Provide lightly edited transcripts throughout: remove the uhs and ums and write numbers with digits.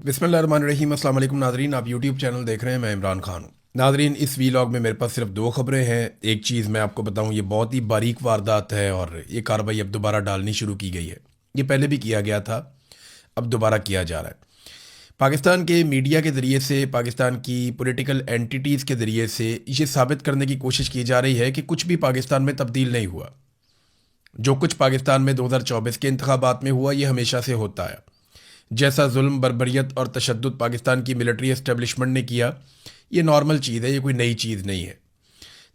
बिस्मिल्लाहिर्रहमानिर्रहीम। अस्सलाम वालेकुम नाजरीन, आप यूट्यूब चैनल देख रहे हैं। मैं इमरान खान हूँ। नाजरीन, इस वीलॉग में मेरे पास सिर्फ दो खबरें हैं। एक चीज़ मैं आपको बताऊँ, ये बहुत ही बारीक वारदात है और ये कार्रवाई अब दोबारा डालनी शुरू की गई है। ये पहले भी किया गया था, अब दोबारा किया जा रहा है। पाकिस्तान के मीडिया के ज़रिए से, पाकिस्तान की पॉलिटिकल एंटिटीज़ के ज़रिए से ये साबित करने की कोशिश की जा रही है कि कुछ भी पाकिस्तान में तब्दील नहीं हुआ। जो कुछ पाकिस्तान में 2024 के इंतखाबात में हुआ, ये हमेशा से होता है। जैसा जुल्म, बर्बरियत और तशद्दुद पाकिस्तान की मिलिट्री एस्टेब्लिशमेंट ने किया, ये नॉर्मल चीज़ है, ये कोई नई चीज़ नहीं है।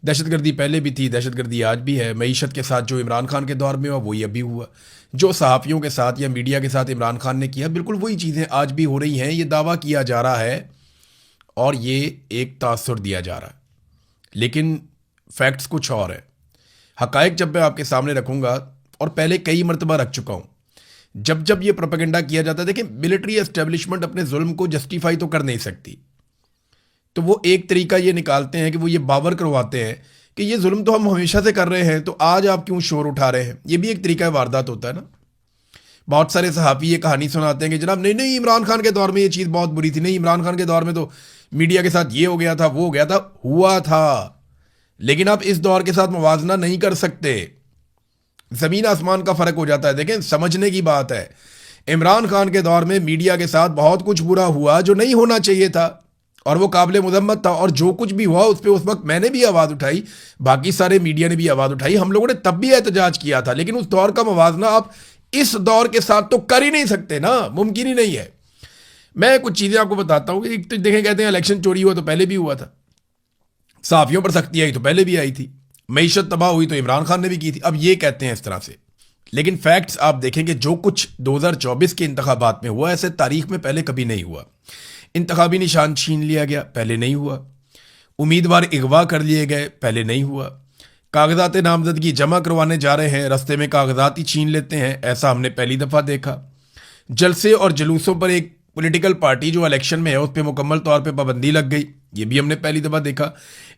दहशतगर्दी पहले भी थी, दहशतगर्दी आज भी है। मईशत के साथ जो इमरान खान के दौर में हुआ, वही अभी हुआ। जो सहाफ़ियों के साथ या मीडिया के साथ इमरान खान ने किया, बिल्कुल वही चीज़ें आज भी हो रही हैं। ये दावा किया जा रहा है और ये एक तासुर दिया जा रहा है, लेकिन फैक्ट्स कुछ और है। हकायक जब मैं आपके सामने रखूँगा, और पहले कई मरतबा रख चुका हूँ, जब जब ये प्रोपेगेंडा किया जाता है, देखिए मिलिट्री एस्टेब्लिशमेंट अपने जुल्म को जस्टिफाई तो कर नहीं सकती, तो वो एक तरीका ये निकालते हैं कि वो ये बावर करवाते हैं कि ये जुल्म तो हम हमेशा से कर रहे हैं, तो आज आप क्यों शोर उठा रहे हैं। ये भी एक तरीका वारदात होता है ना। बहुत सारे सहाफ़ी ये कहानी सुनाते हैं कि जनाब नहीं नहीं, इमरान खान के दौर में ये चीज़ बहुत बुरी थी, नहीं इमरान खान के दौर में तो मीडिया के साथ ये हो गया था, वो हो गया था। हुआ था, लेकिन आप इस दौर के साथ मुवाजना नहीं कर सकते। ज़मीन आसमान का फ़र्क हो जाता है। देखें, समझने की बात है। इमरान खान के दौर में मीडिया के साथ बहुत कुछ बुरा हुआ जो नहीं होना चाहिए था, और वो काबिल मुज़म्मत था। और जो कुछ भी हुआ उस पर उस वक्त मैंने भी आवाज़ उठाई, बाकी सारे मीडिया ने भी आवाज़ उठाई, हम लोगों ने तब भी एहतजाज किया था। लेकिन उस दौर का मुवाजना आप इस दौर के साथ तो कर ही नहीं सकते ना, मुमकिन ही नहीं है। मैं कुछ चीज़ें आपको बताता हूँ। एक तो देखें, कहते हैं इलेक्शन चोरी हुआ तो पहले भी हुआ था, सहाफ़ियों पर सख्ती आई तो पहले भी आई थी, मईशत तबाह हुई तो इमरान खान ने भी की थी। अब ये कहते हैं इस तरह से, लेकिन फैक्ट्स आप देखेंगे, जो कुछ 2024 के इंतखाबात में हुआ, ऐसे तारीख में पहले कभी नहीं हुआ। इंतखाबी निशान छीन लिया गया, पहले नहीं हुआ। उम्मीदवार अगवा कर लिए गए, पहले नहीं हुआ। कागजात नामजदगी जमा करवाने जा रहे हैं, रस्ते में कागजात ही छीन लेते हैं, ऐसा हमने पहली दफ़ा देखा। जलसे और जुलूसों पर एक पॉलिटिकल पार्टी जो इलेक्शन में है उस पर मुकम्मल तौर पे पाबंदी लग गई, ये भी हमने पहली दफ़ा देखा।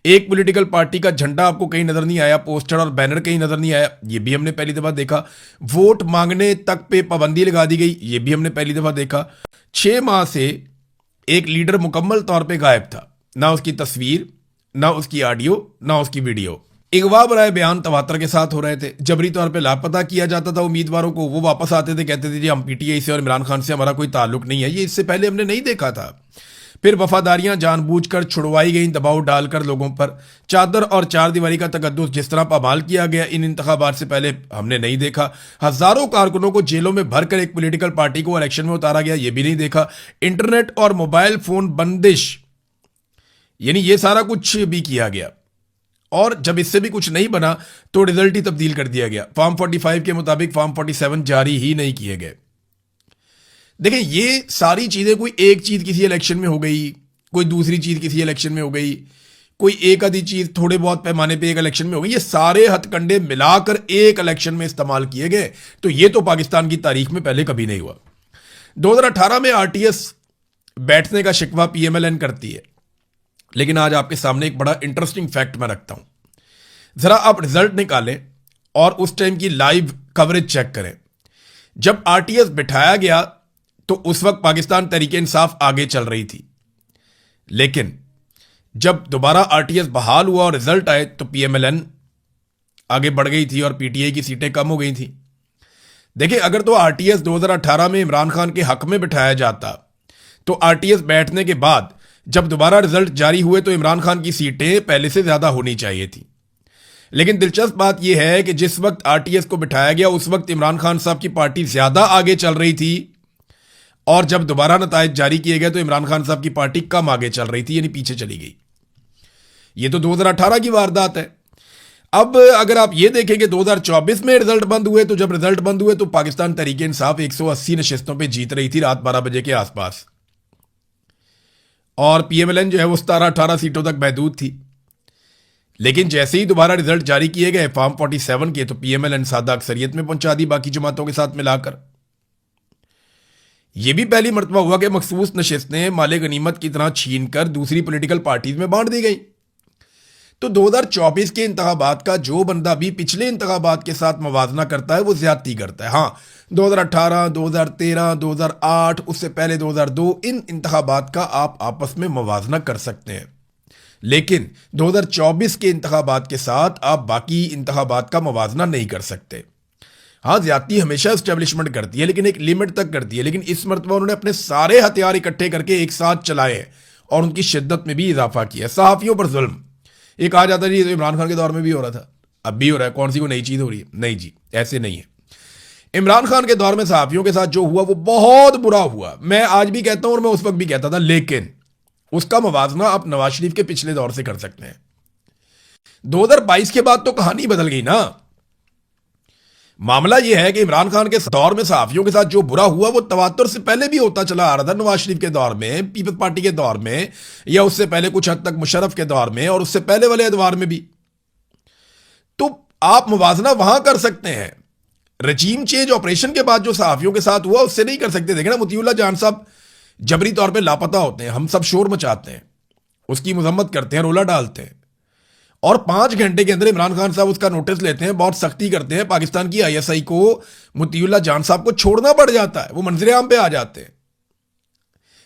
एक पॉलिटिकल पार्टी का झंडा आपको कहीं नज़र नहीं आया, पोस्टर और बैनर कहीं नज़र नहीं आया, ये भी हमने पहली दफ़ा देखा। वोट मांगने तक पे पाबंदी लगा दी गई, ये भी हमने पहली दफ़ा देखा। 6 माह से एक लीडर मुकम्मल तौर पे गायब था, ना उसकी तस्वीर, ना उसकी ऑडियो, ना उसकी वीडियो। अगवा बराए बयान तवातर के साथ हो रहे थे, जबरी तौर पे लापता किया जाता था उम्मीदवारों को। वो वापस आते थे, कहते थे जी हम पीटीआई से और इमरान खान से हमारा कोई ताल्लुक नहीं है। ये इससे पहले हमने नहीं देखा था। फिर वफादारियां जानबूझकर छुड़वाई गई, दबाव डालकर लोगों पर। चादर और चार दीवारी का तकद्दुस जिस तरह पामाल किया गया, इन इंतखाबात से पहले हमने नहीं देखा। हजारों कारकुनों को जेलों में भरकर एक पॉलिटिकल पार्टी को इलेक्शन में उतारा गया, ये भी नहीं देखा। इंटरनेट और मोबाइल फोन बंदिश, यानी ये सारा कुछ भी किया गया। और जब इससे भी कुछ नहीं बना तो रिजल्ट ही तब्दील कर दिया गया। फॉर्म 45 के मुताबिक फॉर्म 47 जारी ही नहीं किए गए। देखें, ये सारी चीजें, कोई एक चीज किसी इलेक्शन में हो गई, कोई दूसरी चीज किसी इलेक्शन में हो गई, कोई एक आधी चीज थोड़े बहुत पैमाने पे एक इलेक्शन में हो गई, ये सारे हथकंडे मिलाकर एक इलेक्शन में इस्तेमाल किए गए। तो ये तो पाकिस्तान की तारीख में पहले कभी नहीं हुआ। 2018 में आरटीएस बैठने का शिकवा पीएमएलएन करती है, लेकिन आज आपके सामने एक बड़ा इंटरेस्टिंग फैक्ट मैं रखता हूं। जरा आप रिजल्ट निकालें और उस टाइम की लाइव कवरेज चेक करें। जब आरटीएस बिठाया गया तो उस वक्त पाकिस्तान तहरीक इंसाफ आगे चल रही थी, लेकिन जब दोबारा आरटीएस बहाल हुआ और रिजल्ट आए तो पीएमएलएन आगे बढ़ गई थी और पीटीआई की सीटें कम हो गई थी। देखिए, अगर तो आरटीएस 2018 में इमरान खान के हक में बिठाया जाता, तो आरटीएस बैठने के बाद जब दोबारा रिजल्ट जारी हुए तो इमरान खान की सीटें पहले से ज्यादा होनी चाहिए थी। लेकिन दिलचस्प बात यह है कि जिस वक्त आरटीएस को बिठाया गया उस वक्त इमरान खान साहब की पार्टी ज्यादा आगे चल रही थी, और जब दोबारा नतायज जारी किए गए तो इमरान खान साहब की पार्टी कम आगे चल रही थी, यानी पीछे चली गई। यह तो 2018 की वारदात है। अब अगर आप ये देखें कि 2024 में रिजल्ट बंद हुए, तो जब रिजल्ट बंद हुए तो पाकिस्तान तहरीक इंसाफ 180 नशिस्तों पर जीत रही थी रात 12 बजे के आसपास, और पीएमएलएन जो है वो 17-18 सीटों तक महदूद थी। लेकिन जैसे ही दोबारा रिजल्ट जारी किए गए फॉर्म 47 के, तो पीएमएलएन सादा अक्सरियत में पहुंचा दी बाकी जमातों के साथ मिलाकर। यह भी पहली मरतबा हुआ कि मखसूस नशिस्तें माले गनीमत की तरह छीन कर दूसरी पॉलिटिकल पार्टीज में बांट दी गई। तो 2024 के इंतखाबात का जो बंदा भी पिछले इंतखाबात के साथ मवाजना करता है वो ज्यादती करता है। हाँ, 2018, 2013, 2008, उससे पहले 2002, इन इंतखाबात का आप आपस में मवाजना कर सकते हैं, लेकिन 2024 के इंतखाबात के साथ आप बाकी इंतखाबात का मवाजना नहीं कर सकते। हाँ, ज्यादती हमेशा एस्टेब्लिशमेंट करती है, लेकिन एक लिमिट तक करती है। लेकिन इस मरतबा उन्होंने अपने सारे हथियार इकट्ठे करके एक साथ चलाए हैं और उनकी शिद्दत में भी इजाफा किया। सहाफियों पर जुल्म, ये कहा जाता है जी, तो इमरान खान के दौर में भी हो रहा था, अब भी हो रहा है, कौन सी कोई नई चीज हो रही है? नहीं जी, ऐसे नहीं है। इमरान खान के दौर में सहाफियों के साथ जो हुआ वो बहुत बुरा हुआ। मैं आज भी कहता हूं और मैं उस वक्त भी कहता था, लेकिन उसका मवाजना आप नवाज शरीफ के पिछले दौर से कर सकते हैं। 2022 के बाद तो कहानी बदल गई ना। मामला यह है कि इमरान खान के दौर में सहाफियों के साथ जो बुरा हुआ वो तवातुर से पहले भी होता चला आ रहा था। नवाज शरीफ के दौर में, पीपल्स पार्टी के दौर में, या उससे पहले कुछ हद तक मुशर्रफ के दौर में, और उससे पहले वाले अदवार में भी। तो आप मुवाजना वहां कर सकते हैं। रजीम चेंज ऑपरेशन के बाद जो सहाफियों के साथ हुआ उससे नहीं कर सकते। देखें ना, मोतीउल्लाह जान साहब जबरी तौर पर लापता होते हैं, हम सब शोर मचाते हैं, उसकी मजम्मत करते हैं, रोला डालते हैं, और 5 घंटे के अंदर इमरान खान साहब उसका नोटिस लेते हैं, बहुत सख्ती करते हैं। पाकिस्तान की आईएसआई को मोतीउल्लाह जान साहब को छोड़ना पड़ जाता है, वो मंजरे आम पे आ जाते हैं।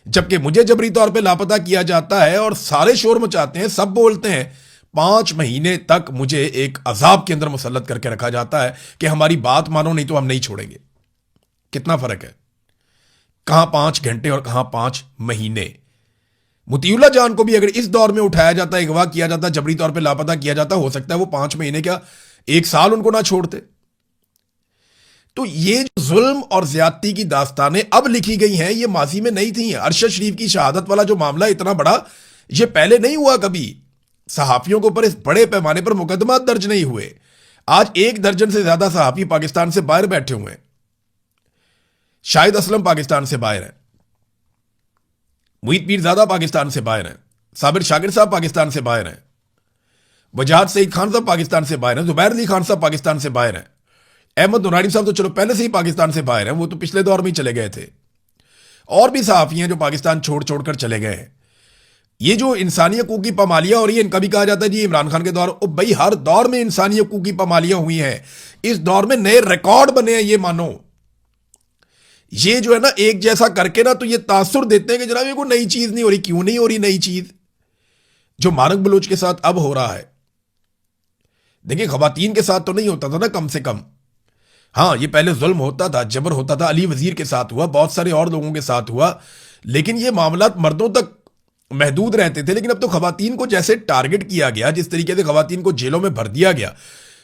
जबकि मुझे जबरी तौर पे लापता किया जाता है और सारे शोर मचाते हैं, सब बोलते हैं। 5 महीने तक मुझे एक अजाब के अंदर मुसल्लत करके रखा जाता है कि हमारी बात मानो, नहीं तो हम नहीं छोड़ेंगे। कितना फर्क है, कहां 5 घंटे और कहां 5 महीने। मोतीउल्लाह जान को भी अगर इस दौर में उठाया जाता, अगवा किया जाता, जबरी तौर पे लापता किया जाता, हो सकता है वो 5 महीने क्या 1 साल उनको ना छोड़ते। तो ये जो जुल्म और ज्यादती की दास्तानें अब लिखी गई हैं, ये माजी में नहीं थी। अरशद शरीफ की शहादत वाला जो मामला इतना बड़ा, ये पहले नहीं हुआ कभी। सहाफियों के ऊपर इस बड़े पैमाने पर मुकदमा दर्ज नहीं हुए। आज 1 दर्जन से ज्यादा सहाफी पाकिस्तान से बाहर बैठे हुए हैं। शाहिद असलम पाकिस्तान से बाहर है, मुईद पीरजादा पाकिस्तान से बाहर हैं, साबिर शाकिर साहब पाकिस्तान से बाहर हैं, वजाहत सईद खान साहब पाकिस्तान से बाहर हैं, जुबैर अली खान साहब पाकिस्तान से बाहर हैं, अहमद नुरानी साहब तो चलो पहले से ही पाकिस्तान से बाहर हैं, वो तो पिछले दौर में ही चले गए थे। और भी सहाफी हैं जो पाकिस्तान छोड़ छोड़ कर चले गए हैं। ये जो इंसानी हकूक की पामालियां हो रही है, इनका भी कहा जाता है जी इमरान खान के दौर, भाई हर दौर में इंसानी हकूक की पामालियां हुई हैं। इस दौर में नए रिकॉर्ड बने हैं, ये मानो। ये जो है ना, एक जैसा करके ना, तो ये तासुर देते हैं कि जनाब ये कोई नई चीज नहीं हो रही। क्यों नहीं हो रही नई चीज? जो मारक बलोच के साथ अब हो रहा है, देखिए खवातीन के साथ तो नहीं होता था ना, कम से कम। हाँ, ये पहले जुल्म होता था, जबर होता था, अली वजीर के साथ हुआ, बहुत सारे और लोगों के साथ हुआ, लेकिन ये मामला मर्दों तक महदूद रहते थे। लेकिन अब तो खवातीन को जैसे टारगेट किया गया, जिस तरीके से खवातीन को जेलों में भर दिया गया,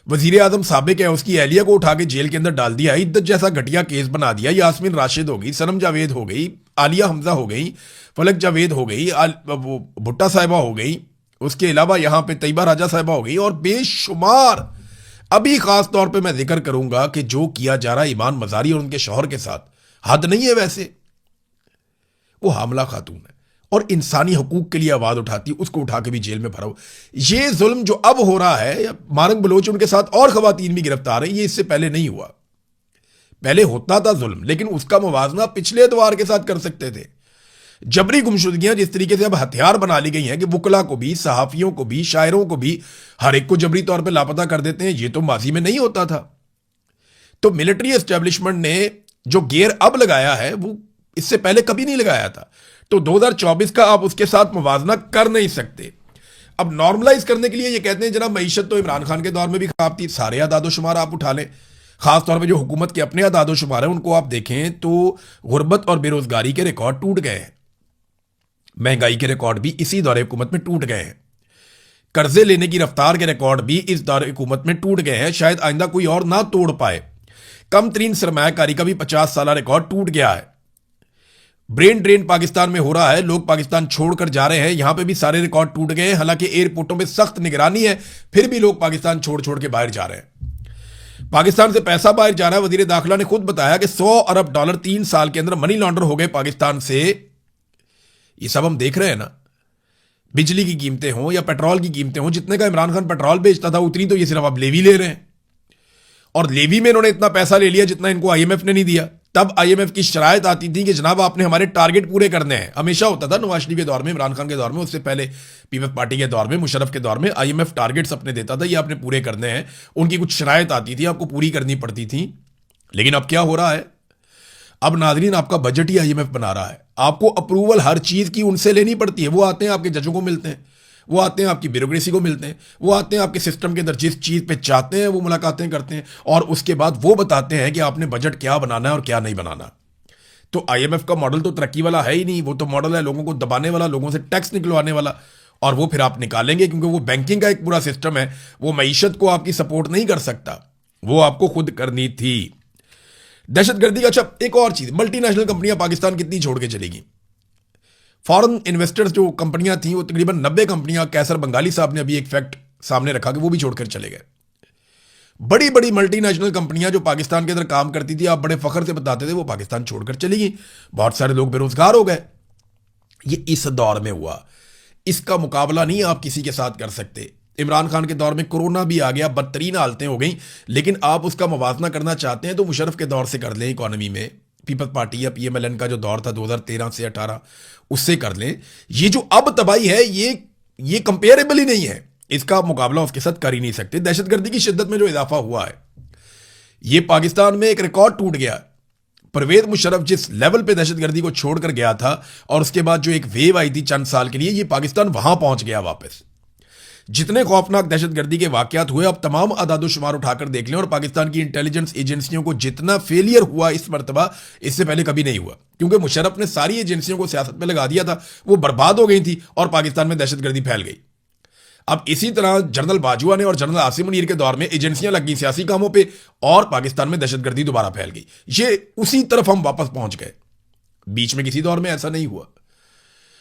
वजीर आजम साबिक है, उसकी अहलिया को उठा के जेल के अंदर डाल दिया, इद्दत जैसा घटिया केस बना दिया। यास्मीन राशिद हो गई, सनम जावेद हो गई, आलिया हमजा हो गई, फलक जावेद हो गई, भुट्टा साहिबा हो गई, उसके अलावा यहां पे तैयबा राजा साहिबा हो गई, और बेशुमार। अभी खास तौर पे मैं जिक्र करूंगा कि जो किया जा रहा है ईमान मजारी और उनके शौहर के साथ, हद नहीं है वैसे। वो हामला खातून है और इंसानी हकूक के लिए आवाज उठाती है, उसको उठा के भी जेल में भरा हो। ये जुल्म जो अब हो रहा है, मारक बलोच उनके साथ और खवातीन भी गिरफ्तार है, ये इससे पहले नहीं हुआ। पहले होता था जुल्म, लेकिन उसका मुवाजना पिछले एतवार के साथ कर सकते थे। जबरी गुमशुदगियां जिस तरीके से अब हथियार बना ली गई हैं कि वुकला को भी, सहाफियों को भी, शायरों को भी, हर एक को जबरी तौर पर लापता कर देते हैं, ये तो माजी में नहीं होता था। तो मिलिट्री एस्टेब्लिशमेंट ने जो गेयर अब लगाया है वो इससे पहले कभी नहीं लगाया था। तो 2024 का आप उसके साथ मुवाजना कर नहीं सकते। अब नॉर्मलाइज करने के लिए ये कहते हैं जनाब मईशत तो इमरान खान के दौर में भी खराब थी। सारे अदादोशुमार आप उठा लें, खासतौर पर जो हुकूमत के अपने अदादोशुमार हैं उनको आप देखें तो गुर्बत और बेरोजगारी के रिकॉर्ड टूट गए हैं। महंगाई के रिकॉर्ड भी इसी दौरे हुकूमत में टूट गए हैं। कर्जे लेने की रफ्तार के रिकॉर्ड भी इस दौरे हुकूमत में टूट गए हैं, शायद आइंदा कोई और ना तोड़ पाए। कम तरीन सरमायाकारी का भी 50 साल रिकॉर्ड टूट गया है। ब्रेन ड्रेन पाकिस्तान में हो रहा है, लोग पाकिस्तान छोड़कर जा रहे हैं, यहां पे भी सारे रिकॉर्ड टूट गए हैं। हालांकि एयरपोर्टों में सख्त निगरानी है, फिर भी लोग पाकिस्तान छोड़ छोड़ के बाहर जा रहे हैं। पाकिस्तान से पैसा बाहर जा रहा है। वजीर दाखिला ने खुद बताया कि $100 अरब 3 साल के अंदर मनी लॉन्डर हो गए पाकिस्तान से। ये सब हम देख रहे हैं ना। बिजली की कीमतें हों या पेट्रोल की कीमतें हों, जितने का इमरान खान पेट्रोल बेचता था उतनी तो ये सिर्फ अब लेवी ले रहे हैं, और लेवी में इन्होंने इतना पैसा ले लिया जितना इनको IMF ने नहीं दिया। तब आईएमएफ की शरायत आती थी कि जनाब आपने हमारे टारगेट पूरे करने हैं। हमेशा होता था नवाज शरीफ के दौर में, इमरान खान के दौर में, उससे पहले पीपल्स पार्टी के दौर में, मुशर्रफ के दौर में आईएमएफ टारगेट्स अपने देता था, ये आपने पूरे करने हैं। उनकी कुछ शरायत आती थी, आपको पूरी करनी पड़ती थी। लेकिन अब क्या हो रहा है, अब नाज़रीन आपका बजट ही आईएमएफ बना रहा है। आपको अप्रूवल हर चीज की उनसे लेनी पड़ती है। वो आते हैं आपके जजों को मिलते हैं, वो आते हैं आपकी ब्यूरोक्रेसी को मिलते हैं, वो आते हैं आपके सिस्टम के अंदर जिस चीज पे चाहते हैं वो मुलाकातें करते हैं, और उसके बाद वो बताते हैं कि आपने बजट क्या बनाना है और क्या नहीं बनाना। तो आईएमएफ का मॉडल तो तरक्की वाला है ही नहीं, वो तो मॉडल है लोगों को दबाने वाला, लोगों से टैक्स निकलवाने वाला, और वो फिर आप निकालेंगे क्योंकि वो बैंकिंग का एक पूरा सिस्टम है। वो मईशत को आपकी सपोर्ट नहीं कर सकता, वो आपको खुद करनी थी। दहशतगर्दी का, अच्छा एक और चीज, मल्टीनेशनल कंपनियां पाकिस्तान कितनी छोड़ के चलेगी। फॉरेन इन्वेस्टर्स जो कंपनियां थी वो तकरीबन 90 कंपनियां, कैसर बंगाली साहब ने अभी एक फैक्ट सामने रखा कि वो भी छोड़कर चले गए। बड़ी बड़ी मल्टीनेशनल कंपनियां जो पाकिस्तान के अंदर काम करती थी, आप बड़े फख्र से बताते थे, वो पाकिस्तान छोड़कर चली गई। बहुत सारे लोग बेरोजगार हो गए। ये इस दौर में हुआ, इसका मुकाबला नहीं आप किसी के साथ कर सकते। इमरान खान के दौर में कोरोना भी आ गया, बदतरीन हालतें हो गई, लेकिन आप उसका मुवाजना करना चाहते हैं तो मुशर्रफ के दौर से कर लें। इकोनॉमी में पीपल्स पार्टी या पीएमएलएन का जो दौर था 2013 से 18, उससे कर लें। ये जो अब तबाही है ये कंपेरेबल ही नहीं है, इसका मुकाबला उसके साथ कर ही नहीं सकते। दहशतगर्दी की शिद्दत में जो इजाफा हुआ है, ये पाकिस्तान में एक रिकॉर्ड टूट गया। परवेज मुशर्रफ जिस लेवल पे दहशतगर्दी को छोड़कर गया था, और उसके बाद जो एक वेव आई थी चंद साल के लिए, ये पाकिस्तान वहां पहुंच गया वापस। जितने खौफनाक दहशतगर्दी के वाकयात हुए, अब तमाम अदादोशुमार उठाकर देख लें, और पाकिस्तान की इंटेलिजेंस एजेंसियों को जितना फेलियर हुआ इस मरतबा, इससे पहले कभी नहीं हुआ। क्योंकि मुशर्रफ ने सारी एजेंसियों को सियासत में लगा दिया था, वो बर्बाद हो गई थी और पाकिस्तान में दहशतगर्दी फैल गई। अब इसी तरह जनरल बाजवा ने और जनरल आसिम मुनीर के दौर में एजेंसियां लग गई सियासी कामों पे, और पाकिस्तान में दहशतगर्दी दोबारा फैल गई। ये उसी तरफ हम वापस पहुंच गए। बीच में किसी दौर में ऐसा नहीं हुआ।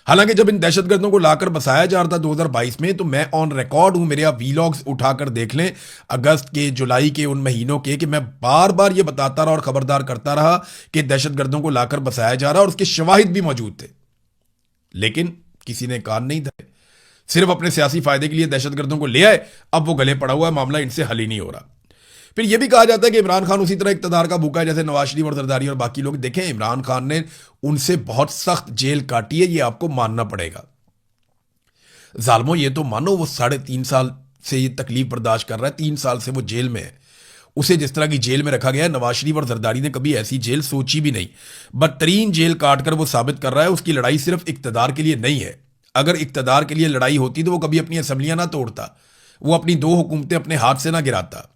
हालांकि जब इन दहशतगर्दों को लाकर बसाया जा रहा था 2022 में, तो मैं ऑन रिकॉर्ड हूं, मेरे आप वीलॉग्स उठाकर देख लें अगस्त के, जुलाई के, उन महीनों के, कि मैं बार बार ये बताता रहा और खबरदार करता रहा कि दहशतगर्दों को लाकर बसाया जा रहा, और उसके शवाहिद भी मौजूद थे। लेकिन किसी ने कान नहीं धरे, सिर्फ अपने सियासी फायदे के लिए दहशतगर्दों को ले आए। अब वो गले पड़ा हुआ है, मामला इनसे हल ही नहीं हो रहा। फिर यह भी कहा जाता है कि इमरान खान उसी तरह इक्तदार का भूखा है जैसे नवाज शरीफ और जरदारी और बाकी लोग। देखें, इमरान खान ने उनसे बहुत सख्त जेल काटी है, ये आपको मानना पड़ेगा। जालमो, ये तो मानो वो 3.5 साल से ये तकलीफ बर्दाश्त कर रहा है, 3 साल से वो जेल में है। उसे जिस तरह की जेल में रखा गया है, नवाज शरीफ और जरदारी ने कभी ऐसी जेल सोची भी नहीं। बदतरीन जेल काटकर वो साबित कर रहा है उसकी लड़ाई सिर्फ इक्तदार के लिए नहीं है। अगर इक्तदार के लिए लड़ाई होती तो वो कभी अपनी असम्बलियां ना तोड़ता, वो अपनी 2 हुकूमतें अपने हाथ से ना गिराता।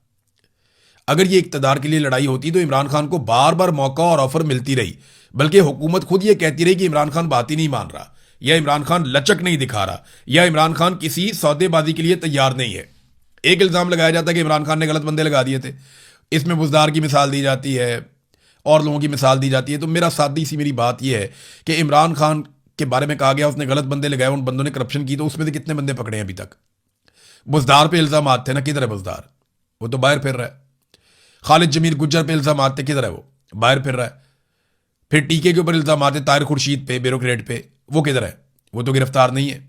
अगर ये इक्तदार के लिए लड़ाई होती तो इमरान खान को बार बार मौका और ऑफर मिलती रही, बल्कि हुकूमत खुद ये कहती रही कि इमरान खान बात ही नहीं मान रहा, या इमरान खान लचक नहीं दिखा रहा, या इमरान खान किसी सौदेबाजी के लिए तैयार नहीं है। एक इल्जाम लगाया जाता है कि इमरान खान ने गलत बंदे लगा दिए थे। इसमें बुजदार की मिसाल दी जाती है और लोगों की मिसाल दी जाती है। तो मेरा सादी सी मेरी बात यह है कि इमरान खान के बारे में कहा गया उसने गलत बंदे लगाए, उन बंदों ने करप्शन की, तो उसमें से कितने बंदे पकड़े हैं अभी तक? बुजदार पे इल्जाम थे ना, किधर है बुजदार? वो तो बाहर फिर रहा है। खालिद जमीर गुज्जर पे इल्जाम आते, किधर है वो? बाहर फिर रहा है। फिर टीके के ऊपर इल्जाम आते ताहिर खुर्शीद पे, ब्यूरोक्रेट पे, वो किधर है? वो तो गिरफ्तार नहीं है।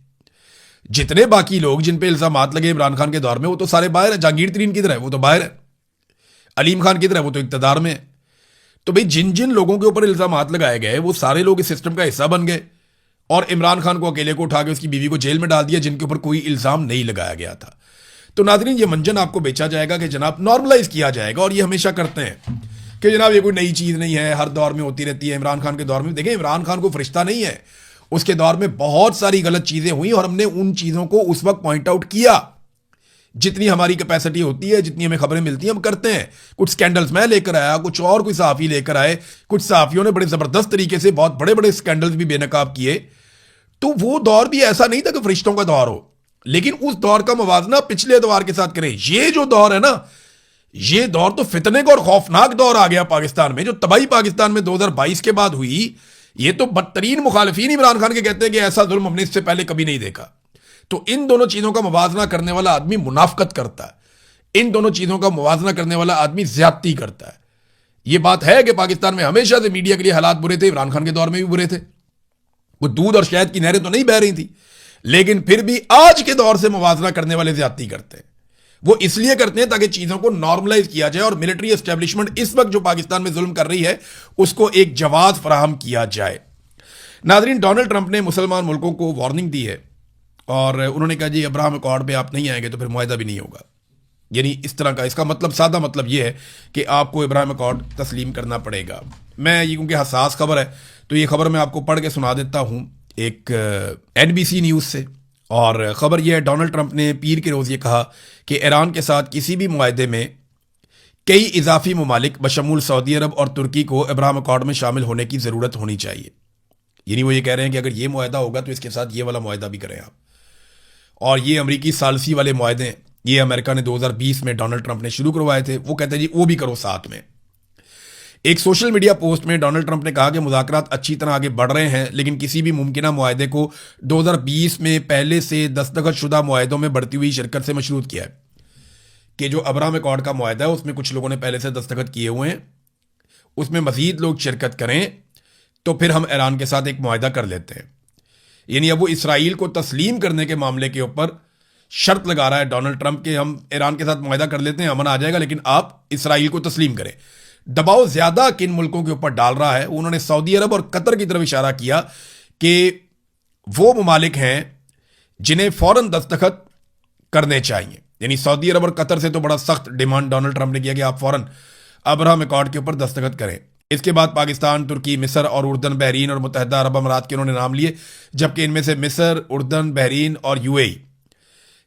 जितने बाकी लोग जिन पे इल्जाम लगे इमरान खान के दौर में, वो तो सारे बाहर है। जहांगीर तरीन किधर है? वो तो बाहर है। अलीम खान किधर है? वो तो इक्तदार में है। तो भाई जिन जिन लोगों के ऊपर इल्जाम लगाए गए वो सारे लोग इस सिस्टम का हिस्सा बन गए, और इमरान खान को अकेले को उठा के उसकी बीवी को जेल में डाल दिया जिनके ऊपर कोई इल्जाम नहीं लगाया गया था। तो नाज़रीन, ये मंजन आपको बेचा जाएगा कि जनाब नॉर्मलाइज किया जाएगा, और ये हमेशा करते हैं कि जनाब ये कोई नई चीज़ नहीं है, हर दौर में होती रहती है। इमरान खान के दौर में देखें, इमरान खान को फरिश्ता नहीं है, उसके दौर में बहुत सारी गलत चीज़ें हुई और हमने उन चीज़ों को उस वक्त पॉइंट आउट किया। जितनी हमारी कैपेसिटी होती है, जितनी हमें खबरें मिलती हैं, हम करते हैं। कुछ स्कैंडल्स मैं लेकर आया, कुछ और कोई सहाफ़ी लेकर आए, कुछ सहाफ़ियों ने बड़े ज़बरदस्त तरीके से बहुत बड़े बड़े स्कैंडल्स भी बेनकाब किए। तो वो दौर भी ऐसा नहीं था कि फरिश्तों का दौर हो, लेकिन उस दौर का मुवाजना पिछले दौर के साथ करें। ये जो दौर है ना, ये दौर तो फितने का और खौफनाक दौर आ गया पाकिस्तान में। जो तबाही पाकिस्तान में 2022 के बाद हुई, ये तो बदतरीन मुखालिफिन इमरान खान के कहते हैं कि ऐसा जुल्म हमने इससे पहले कभी नहीं देखा। तो इन दोनों चीजों का मुवाजना करने वाला आदमी मुनाफकत करता है, इन दोनों चीजों का मुवाजना करने वाला आदमी ज्यादती करता है। यह बात है कि पाकिस्तान में हमेशा से मीडिया के लिए हालात बुरे थे, इमरान खान के दौर में भी बुरे थे। वो दूध और शहद की नहरें तो नहीं बह रही थी, लेकिन फिर भी आज के दौर से मुवाजना करने वाले ज्यादती करते हैं। वो इसलिए करते हैं ताकि चीजों को नॉर्मलाइज किया जाए और मिलिट्री एस्टेब्लिशमेंट इस वक्त जो पाकिस्तान में जुल्म कर रही है उसको एक जवाब फराहम किया जाए। नाजरीन, डोनाल्ड ट्रंप ने मुसलमान मुल्कों को वार्निंग दी है और उन्होंने कहा जी अब्राहम अकॉर्ड पे आप नहीं आएंगे तो फिर मुआहदा भी नहीं होगा। यानी इस तरह का इसका मतलब, सादा मतलब यह है कि आपको इब्राहिम अकॉर्ड तस्लीम करना पड़ेगा। मैं ये क्योंकि हसास खबर है तो ये खबर मैं आपको पढ़ के सुना देता हूं एक NBC न्यूज़ से। और ख़बर यह है, डोनाल्ड ट्रंप ने पीर के रोज़ ये कहा कि ईरान के साथ किसी भी मुआहदे में कई इजाफी ममालिक बशमूल सऊदी अरब और तुर्की को इब्राहिम अकॉर्ड में शामिल होने की ज़रूरत होनी चाहिए। यानी वो ये कह रहे हैं कि अगर ये मुआहदा होगा तो इसके साथ ये वाला मुआहदा भी करें आप। और ये अमरीकी सालसी वाले मुआहदे ये अमेरिका ने 2020 में डोनाल्ड ट्रंप ने शुरू करवाए थे, वो कहते हैं जी वो भी करो साथ में। एक सोशल मीडिया पोस्ट में डोनाल्ड ट्रंप ने कहा कि मुज़ाकरात अच्छी तरह आगे बढ़ रहे हैं, लेकिन किसी भी मुमकिना मुआहदे को 2020 में पहले से दस्तखतशुदा मुआहदों में बढ़ती हुई शिरकत से मशरूत किया है। कि जो अब्राहम अकॉर्ड का मुआहदा है उसमें कुछ लोगों ने पहले से दस्तखत किए हुए हैं, उसमें मजीद लोग शिरकत करें तो फिर हम ईरान के साथ एक मुआहदा कर लेते हैं। यानी अब वो इसराइल को तस्लीम करने के मामले के ऊपर शर्त लगा रहा है डोनाल्ड ट्रंप के हम ईरान के साथ मुआहदा कर लेते हैं, अमन आ जाएगा, लेकिन आप इसराइल को तस्लीम करें। दबाव ज्यादा किन मुल्कों के ऊपर डाल रहा है? उन्होंने सऊदी अरब और कतर की तरफ इशारा किया कि वो ममालिक हैं जिन्हें फौरन दस्तखत करने चाहिए। यानी सऊदी अरब और कतर से तो बड़ा सख्त डिमांड डोनाल्ड ट्रंप ने किया कि आप फौरन अब्राहम अकॉर्ड के ऊपर दस्तखत करें। इसके बाद पाकिस्तान, तुर्की, मिस्र और उर्दन, बहरीन और मुत्तहिदा अरब अमारात के उन्होंने नाम लिए, जबकि इनमें से मिस्र, उर्दन, बहरीन और UAE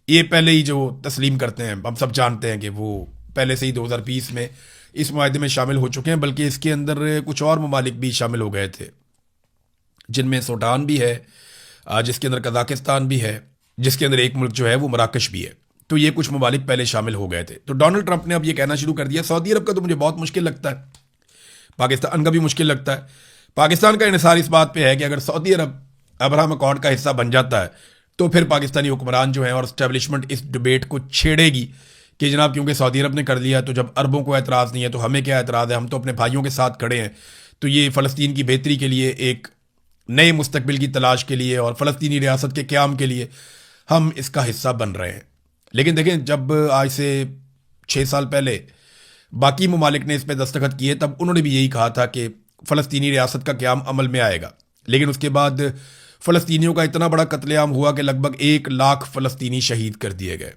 ये पहले ही जो तस्लीम करते हैं, हम सब जानते हैं कि वो पहले से ही 2020 में इस मुआहदे में शामिल हो चुके हैं। बल्कि इसके अंदर कुछ और ममालिक भी शामिल हो गए थे, जिनमें सूडान भी है, जिसके अंदर कजाकिस्तान भी है, जिसके अंदर एक मुल्क जो है वो मराकश भी है। तो ये कुछ ममालिक पहले शामिल हो गए थे। तो डोनाल्ड ट्रंप ने अब ये कहना शुरू कर दिया, सऊदी अरब का तो मुझे बहुत मुश्किल लगता है, पाकिस्तान का भी मुश्किल लगता है। पाकिस्तान का इन्हिसार इस बात पे है कि अगर सऊदी अरब अब्राहम अकॉर्ड का हिस्सा बन जाता है तो फिर पाकिस्तानी हुक्मरान जो है और एस्टेब्लिशमेंट इस डिबेट को छेड़ेगी कि जनाब क्योंकि सऊदी अरब ने कर लिया तो जब अरबों को एतराज़ नहीं है तो हमें क्या एतराज़ है, हम तो अपने भाइयों के साथ खड़े हैं। तो ये फ़लस्तीन की बेहतरी के लिए, एक नए मुस्तकबिल की तलाश के लिए और फ़लस्तीनी रियासत के क़याम के लिए हम इसका हिस्सा बन रहे हैं। लेकिन देखें, जब आज से 6 साल पहले बाकी ममालिक ने इस पर दस्तखत किए तब उन्होंने भी यही कहा था कि फ़लस्तीनी रियासत का क़याम अमल में आएगा। लेकिन उसके बाद फ़लस्तीनियों का इतना बड़ा कत्लेआम हुआ कि लगभग 1 लाख फ़लस्तीनी शहीद कर दिए गए।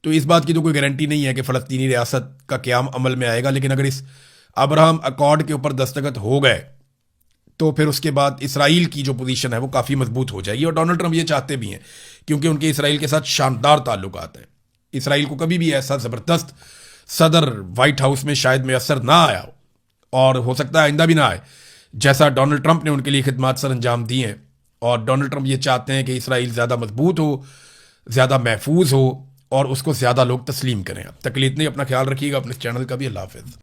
तो इस बात की तो कोई गारंटी नहीं है कि फ़लस्तीनी रियासत का क़याम अमल में आएगा। लेकिन अगर इस अब्राहम अकॉर्ड के ऊपर दस्तखत हो गए तो फिर उसके बाद इसराइल की जो पोजीशन है वो काफ़ी मजबूत हो जाएगी। और डोनाल्ड ट्रंप ये चाहते भी हैं क्योंकि उनके इसराइल के साथ शानदार ताल्लुकात हैं। इसराइल को कभी भी ऐसा ज़बरदस्त सदर वाइट हाउस में शायद मैसर ना आया हो, और हो सकता है आइंदा भी ना आए, जैसा डोनाल्ड ट्रंप ने उनके लिए खिदमात सर अंजाम दी हैं। और डोनाल्ड ट्रंप ये चाहते हैं कि इसराइल ज़्यादा मजबूत हो, ज़्यादा महफूज हो और उसको ज़्यादा लोग तस्लीम करें। अब तक के लिए इतने, अपना ख्याल रखिएगा, अपने चैनल का भी। अल्लाह हाफ़िज़।